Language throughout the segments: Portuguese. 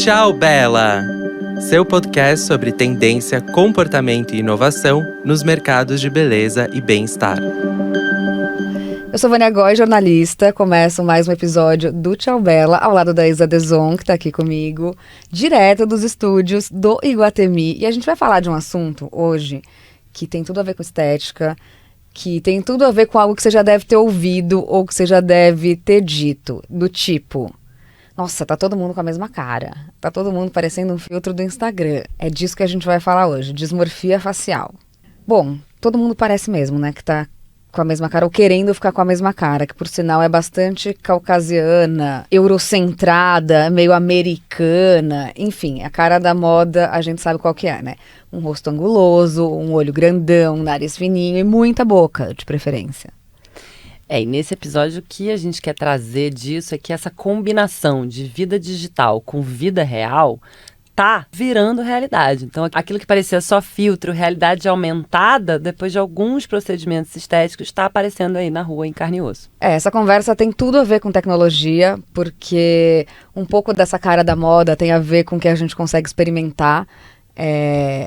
Tchau, Bela! Seu podcast sobre tendência, comportamento e inovação nos mercados de beleza e bem-estar. Eu sou Vânia Góes, jornalista. Começo mais um episódio do Tchau Bela, ao lado da Isa Deson, que está aqui comigo, direto dos estúdios do Iguatemi. E a gente vai falar de um assunto hoje que tem tudo a ver com estética, que tem tudo a ver com algo que você já deve ter ouvido ou que você já deve ter dito, do tipo: nossa, tá todo mundo com a mesma cara, tá todo mundo parecendo um filtro do Instagram. É disso que a gente vai falar hoje, dismorfia facial. Bom, todo mundo parece mesmo, né, que tá com a mesma cara, ou querendo ficar com a mesma cara, que por sinal é bastante caucasiana, eurocentrada, meio americana, enfim, a cara da moda a gente sabe qual que é, né? Um rosto anguloso, um olho grandão, um nariz fininho e muita boca, de preferência. E nesse episódio o que a gente quer trazer disso é que essa combinação de vida digital com vida real tá virando realidade. Então, aquilo que parecia só filtro, realidade aumentada, depois de alguns procedimentos estéticos, está aparecendo aí na rua em carne e osso. Essa conversa tem tudo a ver com tecnologia, porque um pouco dessa cara da moda tem a ver com o que a gente consegue experimentar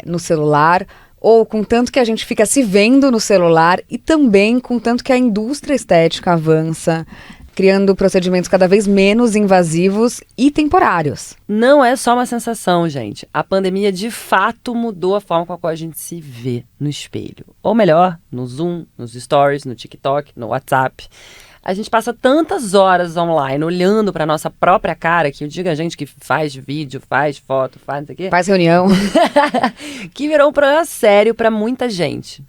no celular, ou com tanto que a gente fica se vendo no celular, e também com tanto que a indústria estética avança, criando procedimentos cada vez menos invasivos e temporários. Não é só uma sensação, gente. A pandemia, de fato, mudou a forma com a qual a gente se vê no espelho. Ou melhor, no Zoom, nos Stories, no TikTok, no WhatsApp. A gente passa tantas horas online olhando para nossa própria cara, que eu digo a gente que faz vídeo, faz foto, faz não sei o quê. Faz reunião. Que virou um problema sério para muita gente,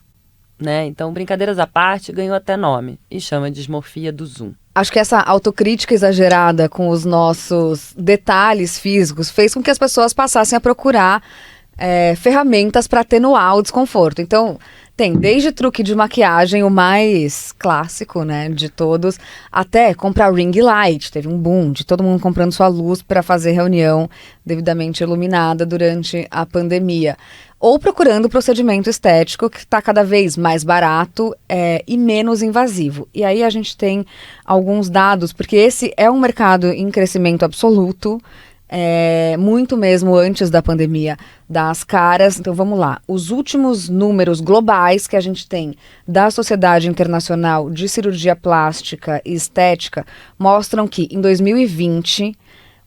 né? Então, brincadeiras à parte, ganhou até nome. E chama dismorfia do Zoom. Acho que essa autocrítica exagerada com os nossos detalhes físicos fez com que as pessoas passassem a procurar ferramentas para atenuar o desconforto. Então, tem desde truque de maquiagem, o mais clássico, né, de todos, até comprar ring light. Teve um boom de todo mundo comprando sua luz para fazer reunião devidamente iluminada durante a pandemia. Ou procurando procedimento estético que está cada vez mais barato e menos invasivo. E aí a gente tem alguns dados, porque esse é um mercado em crescimento absoluto, muito mesmo antes da pandemia das caras. Então vamos lá, os últimos números globais que a gente tem da Sociedade Internacional de Cirurgia Plástica e Estética mostram que em 2020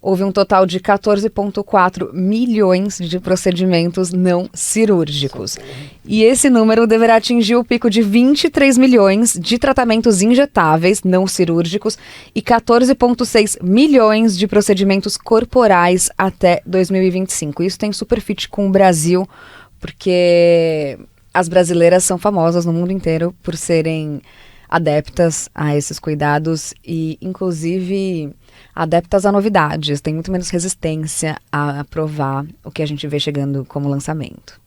houve um total de 14,4 milhões de procedimentos não cirúrgicos. E esse número deverá atingir o pico de 23 milhões de tratamentos injetáveis não cirúrgicos e 14,6 milhões de procedimentos corporais até 2025. Isso tem super fit com o Brasil, porque as brasileiras são famosas no mundo inteiro por serem adeptas a esses cuidados e, inclusive, adeptas a novidades. Tem muito menos resistência a provar o que a gente vê chegando como lançamento.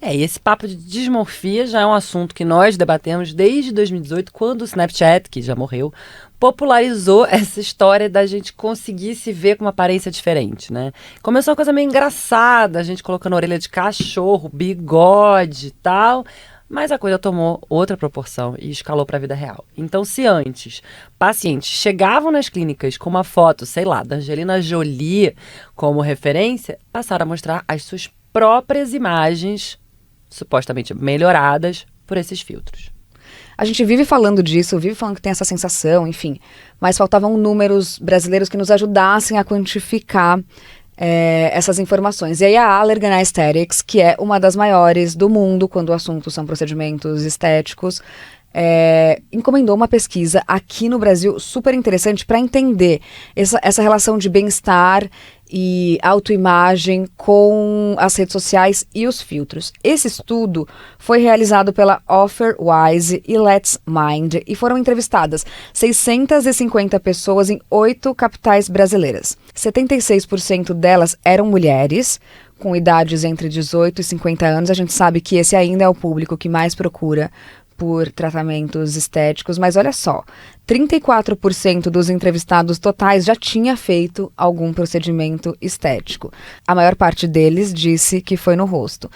E esse papo de dismorfia já é um assunto que nós debatemos desde 2018, quando o Snapchat, que já morreu, popularizou essa história da gente conseguir se ver com uma aparência diferente, né? Começou uma coisa meio engraçada, a gente colocando orelha de cachorro, bigode e tal. Mas a coisa tomou outra proporção e escalou para a vida real. Então, se antes pacientes chegavam nas clínicas com uma foto, sei lá, da Angelina Jolie como referência, passaram a mostrar as suas próprias imagens, supostamente melhoradas por esses filtros. A gente vive falando disso, vive falando que tem essa sensação, enfim, mas faltavam números brasileiros que nos ajudassem a quantificar essas informações. E aí a Allergan Aesthetics, que é uma das maiores do mundo quando o assunto são procedimentos estéticos, encomendou uma pesquisa aqui no Brasil super interessante para entender essa relação de bem-estar e autoimagem com as redes sociais e os filtros. Esse estudo foi realizado pela Offerwise e Let's Mind e foram entrevistadas 650 pessoas em 8 capitais brasileiras. 76% delas eram mulheres, com idades entre 18 e 50 anos. A gente sabe que esse ainda é o público que mais procura por tratamentos estéticos, mas olha só, 34% dos entrevistados totais já tinha feito algum procedimento estético. A maior parte deles disse que foi no rosto.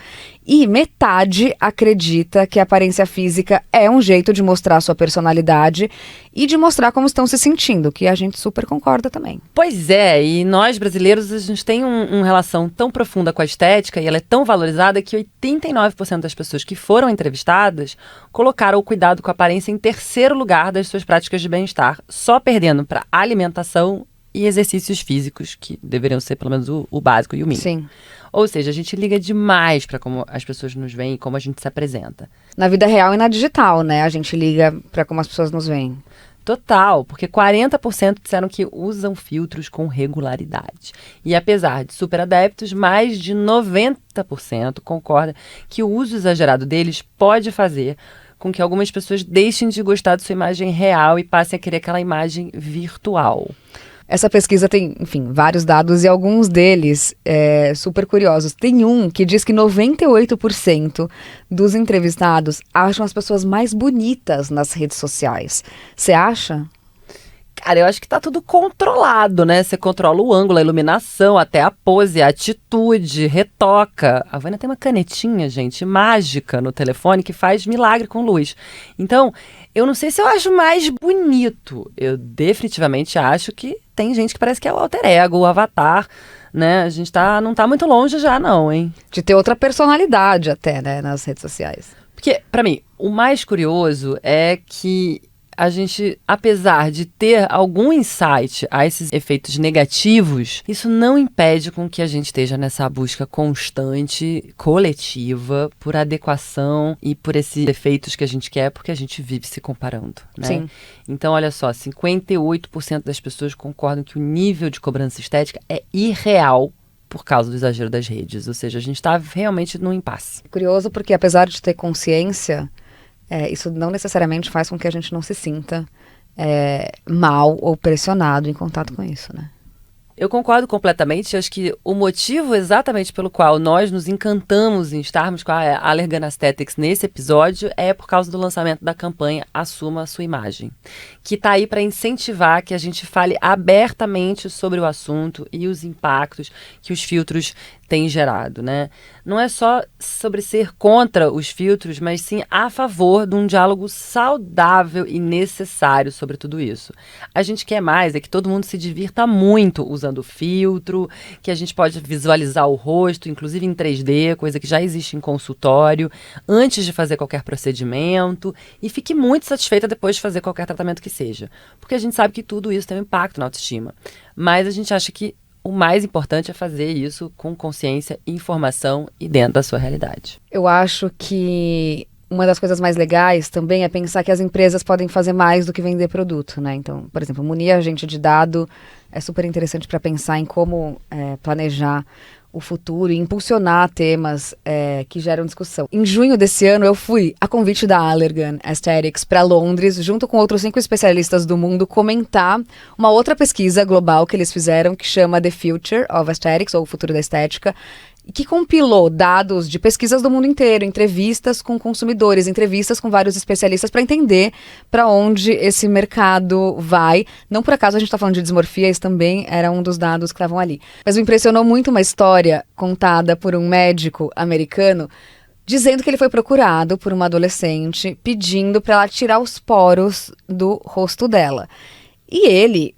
E metade acredita que a aparência física é um jeito de mostrar sua personalidade e de mostrar como estão se sentindo, que a gente super concorda também. Pois é, e nós brasileiros, a gente tem uma relação tão profunda com a estética e ela é tão valorizada que 89% das pessoas que foram entrevistadas colocaram o cuidado com a aparência em terceiro lugar das suas práticas de bem-estar, só perdendo para alimentação e exercícios físicos, que deveriam ser pelo menos o básico e o mínimo. Sim. Ou seja, a gente liga demais para como as pessoas nos veem e como a gente se apresenta. Na vida real e na digital, né? A gente liga para como as pessoas nos veem. Total, porque 40% disseram que usam filtros com regularidade. E apesar de super adeptos, mais de 90% concorda que o uso exagerado deles pode fazer com que algumas pessoas deixem de gostar de sua imagem real e passem a querer aquela imagem virtual. Essa pesquisa tem, enfim, vários dados e alguns deles super curiosos. Tem um que diz que 98% dos entrevistados acham as pessoas mais bonitas nas redes sociais. Você acha? Cara, eu acho que tá tudo controlado, né? Você controla o ângulo, a iluminação, até a pose, a atitude, retoca. A Vânia tem uma canetinha, gente, mágica no telefone que faz milagre com luz. Então, eu não sei se eu acho mais bonito. Eu definitivamente acho que tem gente que parece que é o alter ego, o avatar, né? A gente não tá muito longe já, não, hein? De ter outra personalidade até, né, nas redes sociais. Porque, pra mim, o mais curioso é que a gente, apesar de ter algum insight a esses efeitos negativos, isso não impede com que a gente esteja nessa busca constante, coletiva, por adequação e por esses efeitos que a gente quer, porque a gente vive se comparando, né? Sim. Então, olha só, 58% das pessoas concordam que o nível de cobrança estética é irreal por causa do exagero das redes. Ou seja, a gente está realmente num impasse. Curioso porque, apesar de ter consciência, isso não necessariamente faz com que a gente não se sinta mal ou pressionado em contato com isso, né? Eu concordo completamente. Acho que o motivo exatamente pelo qual nós nos encantamos em estarmos com a Allergan Aesthetics nesse episódio é por causa do lançamento da campanha Assuma a Sua Imagem, que está aí para incentivar que a gente fale abertamente sobre o assunto e os impactos que os filtros têm gerado, né? Não é só sobre ser contra os filtros, mas sim a favor de um diálogo saudável e necessário sobre tudo isso. A gente quer mais que todo mundo se divirta muito usando filtro, que a gente pode visualizar o rosto, inclusive em 3D, coisa que já existe em consultório, antes de fazer qualquer procedimento, e fique muito satisfeita depois de fazer qualquer tratamento que seja. Porque a gente sabe que tudo isso tem um impacto na autoestima. Mas a gente acha que o mais importante é fazer isso com consciência, informação e dentro da sua realidade. Eu acho que uma das coisas mais legais também é pensar que as empresas podem fazer mais do que vender produto, né? Então, por exemplo, munir a gente de dado é super interessante para pensar em como planejar o futuro e impulsionar temas que geram discussão. Em junho desse ano, eu fui, a convite da Allergan Aesthetics, para Londres, junto com outros 5 especialistas do mundo, comentar uma outra pesquisa global que eles fizeram, que chama The Future of Aesthetics, ou o futuro da estética, que compilou dados de pesquisas do mundo inteiro, entrevistas com consumidores, entrevistas com vários especialistas para entender para onde esse mercado vai. Não por acaso a gente está falando de dismorfia, isso também era um dos dados que estavam ali. Mas me impressionou muito uma história contada por um médico americano dizendo que ele foi procurado por uma adolescente pedindo para ela tirar os poros do rosto dela. E ele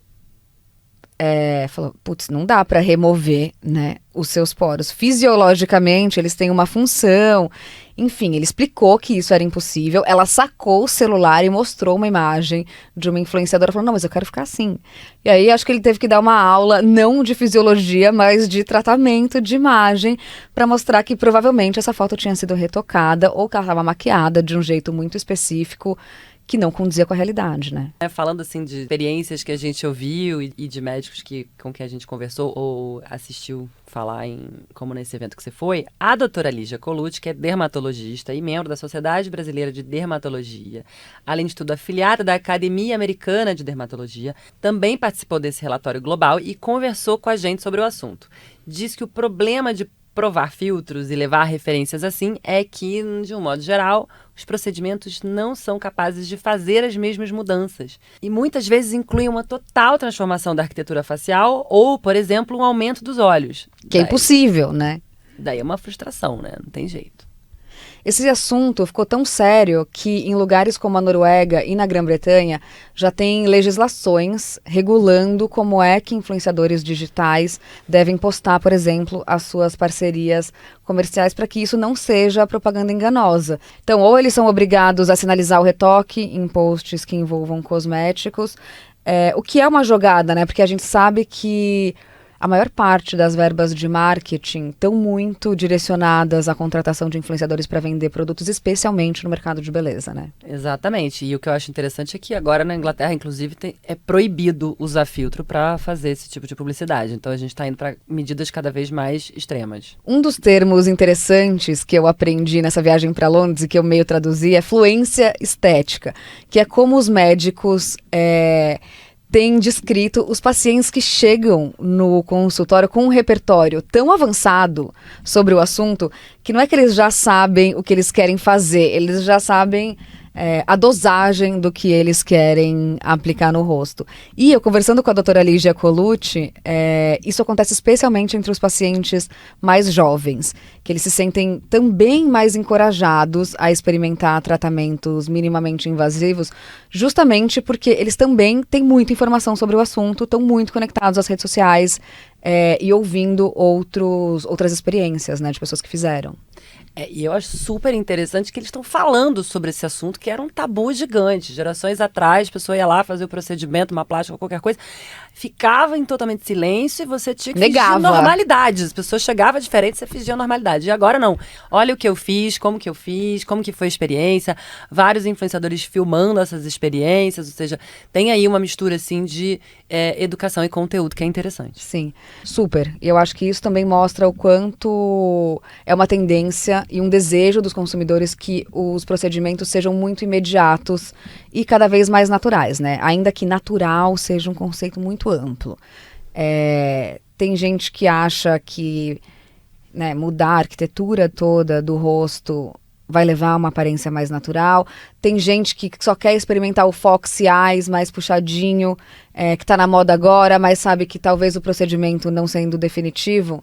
falou, putz, não dá para remover, né, os seus poros. Fisiologicamente, eles têm uma função. Enfim, ele explicou que isso era impossível. Ela sacou o celular e mostrou uma imagem de uma influenciadora, falando, não, mas eu quero ficar assim. E aí, acho que ele teve que dar uma aula, não de fisiologia, mas de tratamento de imagem, para mostrar que provavelmente essa foto tinha sido retocada ou que ela estava maquiada de um jeito muito específico, que não condizia com a realidade, né? Falando assim de experiências que a gente ouviu e de médicos com quem a gente conversou ou assistiu falar como nesse evento que você foi, a doutora Lígia Colucci, que é dermatologista e membro da Sociedade Brasileira de Dermatologia, além de tudo afiliada da Academia Americana de Dermatologia, também participou desse relatório global e conversou com a gente sobre o assunto. Diz que o problema de provar filtros e levar referências assim é que, de um modo geral, os procedimentos não são capazes de fazer as mesmas mudanças. E muitas vezes incluem uma total transformação da arquitetura facial ou, por exemplo, um aumento dos olhos. Que é impossível, né? Daí é uma frustração, né? Não tem jeito. Esse assunto ficou tão sério que em lugares como a Noruega e na Grã-Bretanha já tem legislações regulando como é que influenciadores digitais devem postar, por exemplo, as suas parcerias comerciais para que isso não seja propaganda enganosa. Então, ou eles são obrigados a sinalizar o retoque em posts que envolvam cosméticos, o que é uma jogada, né? Porque a gente sabe que a maior parte das verbas de marketing estão muito direcionadas à contratação de influenciadores para vender produtos, especialmente no mercado de beleza, né? Exatamente. E o que eu acho interessante é que agora na Inglaterra, inclusive, é proibido usar filtro para fazer esse tipo de publicidade. Então a gente está indo para medidas cada vez mais extremas. Um dos termos interessantes que eu aprendi nessa viagem para Londres e que eu meio traduzi é fluência estética, que é como os médicos tem descrito os pacientes que chegam no consultório com um repertório tão avançado sobre o assunto que não é que eles já sabem o que eles querem fazer, eles já sabem a dosagem do que eles querem aplicar no rosto. E eu conversando com a doutora Lígia Colucci, isso acontece especialmente entre os pacientes mais jovens, que eles se sentem também mais encorajados a experimentar tratamentos minimamente invasivos, justamente porque eles também têm muita informação sobre o assunto, estão muito conectados às redes sociais e ouvindo outras experiências, né, de pessoas que fizeram. E eu acho super interessante que eles estão falando sobre esse assunto, que era um tabu gigante. Gerações atrás, a pessoa ia lá fazer o procedimento, uma plástica, qualquer coisa, ficava em totalmente silêncio e você tinha que fingir normalidade. As pessoas chegavam diferente, você fingia normalidade. E agora não. Olha o que eu fiz, como que foi a experiência. Vários influenciadores filmando essas experiências, ou seja, tem aí uma mistura assim de educação e conteúdo que é interessante. Sim, super. E eu acho que isso também mostra o quanto é uma tendência e um desejo dos consumidores que os procedimentos sejam muito imediatos e cada vez mais naturais, né? Ainda que natural seja um conceito muito amplo. Tem gente que acha que, né, mudar a arquitetura toda do rosto vai levar a uma aparência mais natural. Tem gente que só quer experimentar o Foxy Eyes mais puxadinho, que está na moda agora, mas sabe que talvez o procedimento não sendo definitivo,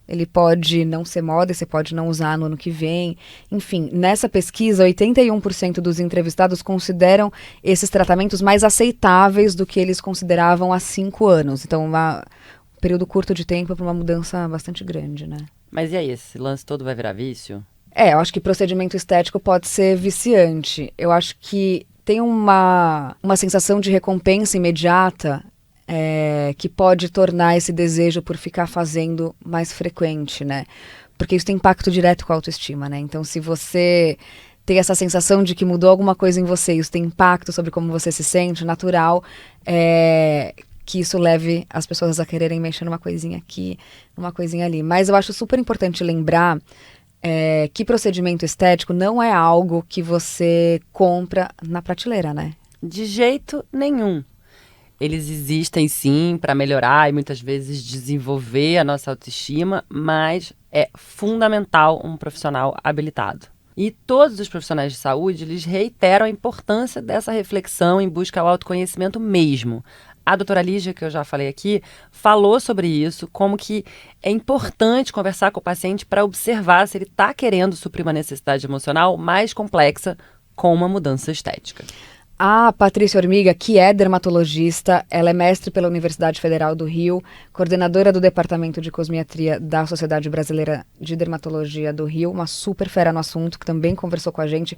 ele pode não ser moda e você pode não usar no ano que vem. Enfim, nessa pesquisa, 81% dos entrevistados consideram esses tratamentos mais aceitáveis do que eles consideravam há 5 anos. Então, um período curto de tempo para uma mudança bastante grande, né? Mas e aí, esse lance todo vai virar vício? Eu acho que procedimento estético pode ser viciante. Eu acho que tem uma sensação de recompensa imediata que pode tornar esse desejo por ficar fazendo mais frequente, né? Porque isso tem impacto direto com a autoestima, né? Então, se você tem essa sensação de que mudou alguma coisa em você e isso tem impacto sobre como você se sente, natural, que isso leve as pessoas a quererem mexer numa coisinha aqui, numa coisinha ali. Mas eu acho super importante lembrar que procedimento estético não é algo que você compra na prateleira, né? De jeito nenhum. Eles existem sim para melhorar e muitas vezes desenvolver a nossa autoestima, mas é fundamental um profissional habilitado. E todos os profissionais de saúde, eles reiteram a importância dessa reflexão em busca ao autoconhecimento mesmo. A doutora Lígia, que eu já falei aqui, falou sobre isso, como que é importante conversar com o paciente para observar se ele está querendo suprir uma necessidade emocional mais complexa com uma mudança estética. A Patrícia Hormiga, que é dermatologista, ela é mestre pela Universidade Federal do Rio, coordenadora do Departamento de Cosmiatria da Sociedade Brasileira de Dermatologia do Rio, uma super fera no assunto, que também conversou com a gente.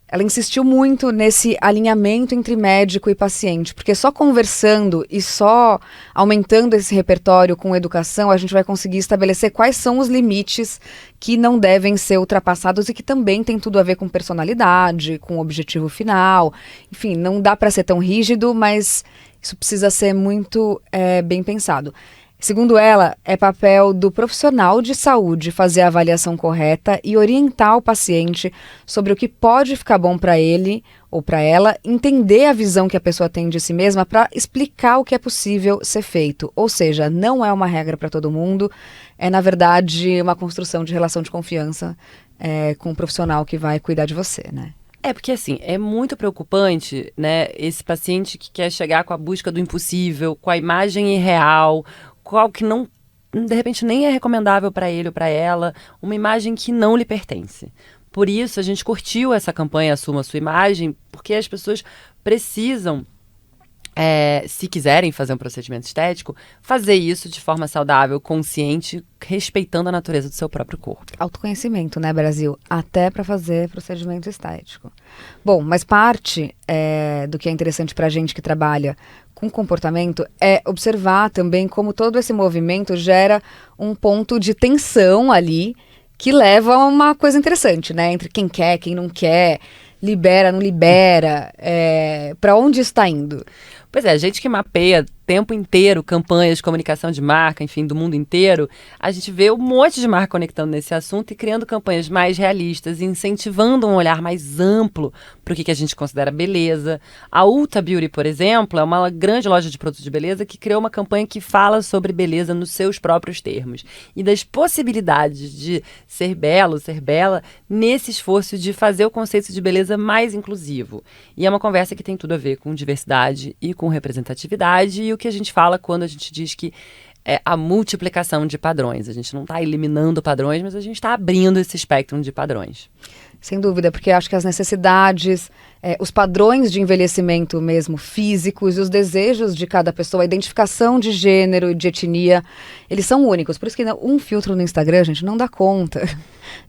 Ela insistiu muito nesse alinhamento entre médico e paciente, porque só conversando e só aumentando esse repertório com educação, a gente vai conseguir estabelecer quais são os limites que não devem ser ultrapassados e que também tem tudo a ver com personalidade, com objetivo final. Enfim, não dá para ser tão rígido, mas isso precisa ser muito bem pensado. Segundo ela, é papel do profissional de saúde fazer a avaliação correta e orientar o paciente sobre o que pode ficar bom para ele ou para ela, entender a visão que a pessoa tem de si mesma para explicar o que é possível ser feito. Ou seja, não é uma regra para todo mundo, é na verdade uma construção de relação de confiança com o profissional que vai cuidar de você, né? Porque assim, é muito preocupante, né, esse paciente que quer chegar com a busca do impossível, com a imagem irreal, com algo que não, de repente, nem é recomendável para ele ou para ela, uma imagem que não lhe pertence. Por isso, a gente curtiu essa campanha Assuma Sua Imagem, porque as pessoas precisam, se quiserem fazer um procedimento estético, fazer isso de forma saudável, consciente, respeitando a natureza do seu próprio corpo. Autoconhecimento, né, Brasil? Até para fazer procedimento estético. Bom, mas parte do que é interessante para a gente que trabalha com comportamento é observar também como todo esse movimento gera um ponto de tensão ali, que leva a uma coisa interessante, né? Entre quem quer, quem não quer, libera, não libera, para onde está indo? Pois é, a gente que mapeia o tempo inteiro campanhas de comunicação de marca, enfim, do mundo inteiro, a gente vê um monte de marca conectando nesse assunto e criando campanhas mais realistas, incentivando um olhar mais amplo para o que a gente considera beleza. A Ulta Beauty, por exemplo, é uma grande loja de produtos de beleza que criou uma campanha que fala sobre beleza nos seus próprios termos e das possibilidades de ser belo, ser bela, nesse esforço de fazer o conceito de beleza mais inclusivo. E é uma conversa que tem tudo a ver com diversidade e com representatividade e o que a gente fala quando a gente diz que é a multiplicação de padrões. A gente não está eliminando padrões, mas a gente está abrindo esse espectro de padrões. Sem dúvida, porque acho que as necessidades, os padrões de envelhecimento mesmo físicos e os desejos de cada pessoa, a identificação de gênero e de etnia, eles são únicos. Por isso que um filtro no Instagram, gente, não dá conta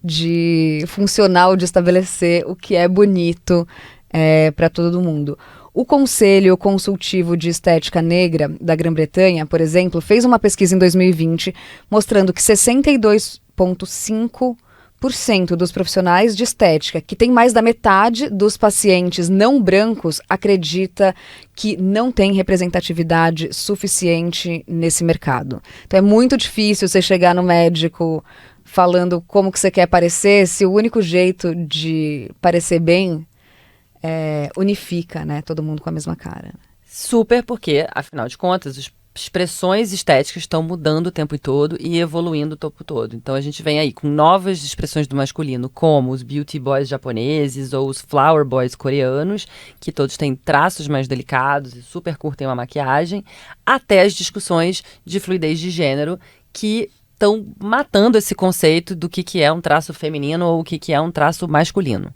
de funcional de estabelecer o que é bonito para todo mundo. O Conselho Consultivo de Estética Negra da Grã-Bretanha, por exemplo, fez uma pesquisa em 2020 mostrando que 62,5% dos profissionais de estética, que tem mais da metade dos pacientes não brancos, acredita que não tem representatividade suficiente nesse mercado. Então é muito difícil você chegar no médico falando como que você quer parecer, se o único jeito de parecer bem unifica, né, todo mundo com a mesma cara. Super, porque, afinal de contas, as expressões estéticas estão mudando o tempo todo e evoluindo o tempo todo. Então a gente vem aí com novas expressões do masculino, como os beauty boys japoneses ou os flower boys coreanos, que todos têm traços mais delicados e super curtem uma maquiagem, até as discussões de fluidez de gênero, que estão matando esse conceito do que é um traço feminino ou o que é um traço masculino.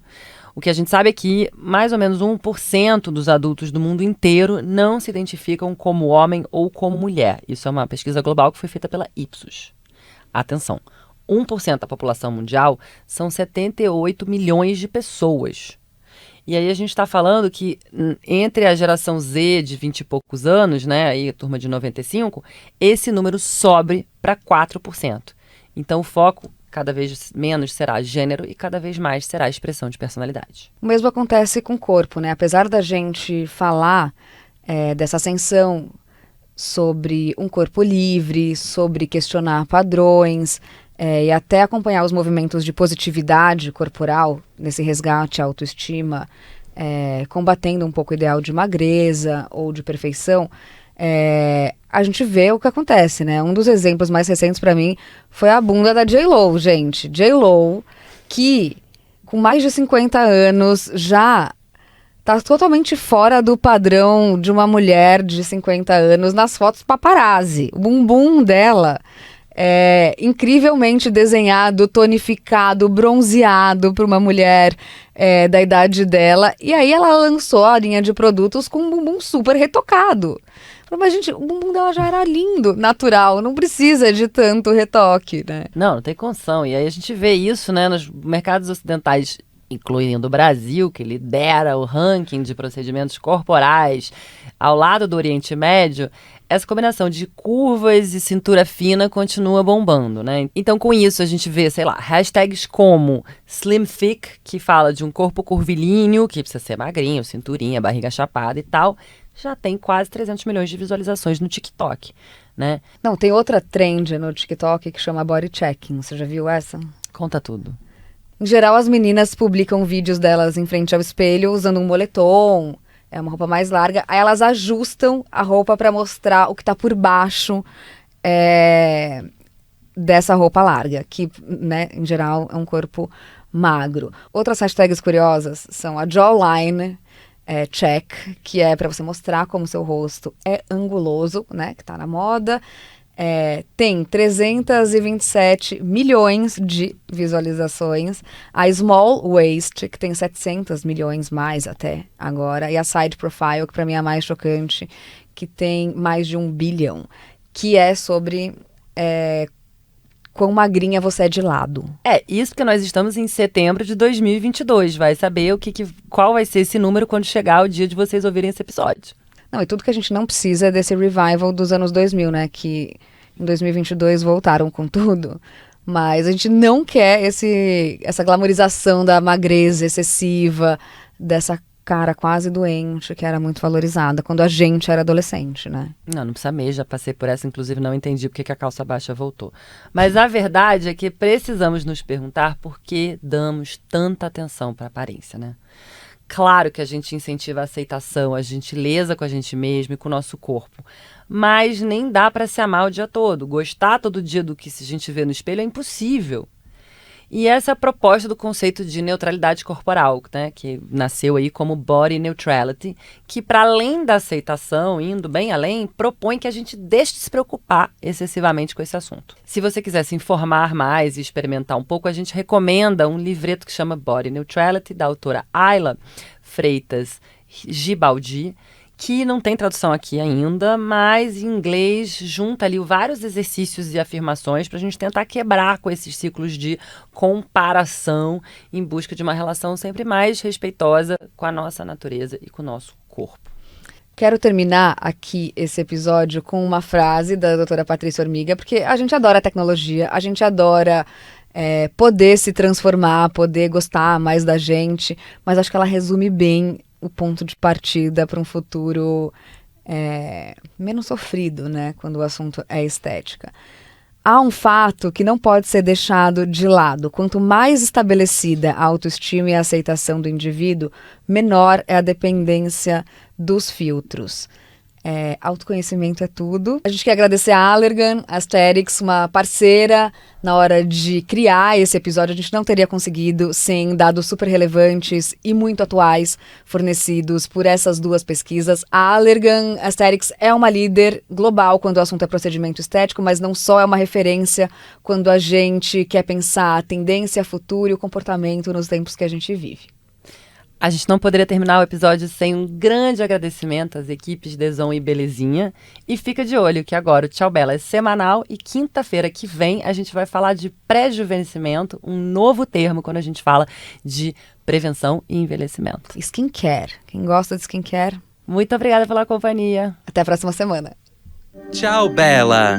O que a gente sabe é que mais ou menos 1% dos adultos do mundo inteiro não se identificam como homem ou como mulher. Isso é uma pesquisa global que foi feita pela Ipsos. Atenção, 1% da população mundial são 78 milhões de pessoas. E aí a gente está falando que entre a geração Z de 20 e poucos anos, né, aí a turma de 95, esse número sobe para 4%. Então o foco cada vez menos será gênero e cada vez mais será expressão de personalidade. O mesmo acontece com o corpo, né? Apesar da gente falar dessa ascensão sobre um corpo livre, sobre questionar padrões e até acompanhar os movimentos de positividade corporal, nesse resgate à autoestima, combatendo um pouco o ideal de magreza ou de perfeição, a gente vê o que acontece, né? Um dos exemplos mais recentes para mim foi a bunda da J.Lo, gente. J.Lo, que com mais de 50 anos já tá totalmente fora do padrão de uma mulher de 50 anos nas fotos paparazzi. O bumbum dela é incrivelmente desenhado, tonificado, bronzeado para uma mulher da idade dela. E aí ela lançou a linha de produtos com um bumbum super retocado. Mas, gente, o bumbum dela já era lindo, natural, não precisa de tanto retoque, né? Não tem condição. E aí a gente vê isso, né, nos mercados ocidentais, incluindo o Brasil, que lidera o ranking de procedimentos corporais, ao lado do Oriente Médio. Essa combinação de curvas e cintura fina continua bombando, né? Então, com isso, a gente vê, sei lá, hashtags como Slim Thick, que fala de um corpo curvilíneo, que precisa ser magrinho, cinturinha, barriga chapada e tal, já tem quase 300 milhões de visualizações no TikTok, né? Não, tem outra trend no TikTok que chama body checking. Você já viu essa? Conta tudo. Em geral, as meninas publicam vídeos delas em frente ao espelho usando um moletom, uma roupa mais larga. Aí elas ajustam a roupa para mostrar o que tá por baixo dessa roupa larga, que, né, em geral, é um corpo magro. Outras hashtags curiosas são a jawline check, que é para você mostrar como seu rosto é anguloso, né, que tá na moda. Tem 327 milhões de visualizações. A small waist, que tem 700 milhões mais até agora. E a side profile, que para mim é a mais chocante, que tem mais de 1 bilhão. Que é sobre quão magrinha você é de lado. Isso que nós estamos em setembro de 2022. Vai saber qual vai ser esse número quando chegar o dia de vocês ouvirem esse episódio. Não, e tudo que a gente não precisa é desse revival dos anos 2000, né? Que em 2022 voltaram com tudo. Mas a gente não quer essa glamorização da magreza excessiva, dessa cara quase doente, que era muito valorizada quando a gente era adolescente, né? Não precisa mesmo, já passei por essa, inclusive não entendi porque que a calça baixa voltou. Mas a verdade é que precisamos nos perguntar por que damos tanta atenção para a aparência, né? Claro que a gente incentiva a aceitação, a gentileza com a gente mesmo e com o nosso corpo. Mas nem dá para se amar o dia todo. Gostar todo dia do que a gente vê no espelho é impossível. E essa é a proposta do conceito de neutralidade corporal, né, que nasceu aí como body neutrality, que para além da aceitação, indo bem além, propõe que a gente deixe de se preocupar excessivamente com esse assunto. Se você quiser se informar mais e experimentar um pouco, a gente recomenda um livreto que chama Body Neutrality, da autora Ayla Freitas Gibaldi, que não tem tradução aqui ainda, mas em inglês junta ali vários exercícios e afirmações para a gente tentar quebrar com esses ciclos de comparação em busca de uma relação sempre mais respeitosa com a nossa natureza e com o nosso corpo. Quero terminar aqui esse episódio com uma frase da doutora Patrícia Hormiga, porque a gente adora a tecnologia, a gente adora poder se transformar, poder gostar mais da gente, mas acho que ela resume bem o ponto de partida para um futuro menos sofrido, né, quando o assunto é estética. Há um fato que não pode ser deixado de lado. Quanto mais estabelecida a autoestima e a aceitação do indivíduo, menor é a dependência dos filtros. Autoconhecimento é tudo. A gente quer agradecer a Allergan Aesthetics, uma parceira na hora de criar esse episódio. A gente não teria conseguido sem dados super relevantes e muito atuais fornecidos por essas duas pesquisas. A Allergan Aesthetics é uma líder global quando o assunto é procedimento estético, mas não só é uma referência quando a gente quer pensar a tendência, futuro e o comportamento nos tempos que a gente vive. A gente não poderia terminar o episódio sem um grande agradecimento às equipes Deson e Belezinha. E fica de olho que agora o Tchau Bela é semanal e quinta-feira que vem a gente vai falar de pré-juvenescimento, um novo termo quando a gente fala de prevenção e envelhecimento. Skincare. Quem gosta de skincare? Muito obrigada pela companhia. Até a próxima semana. Tchau, Bela!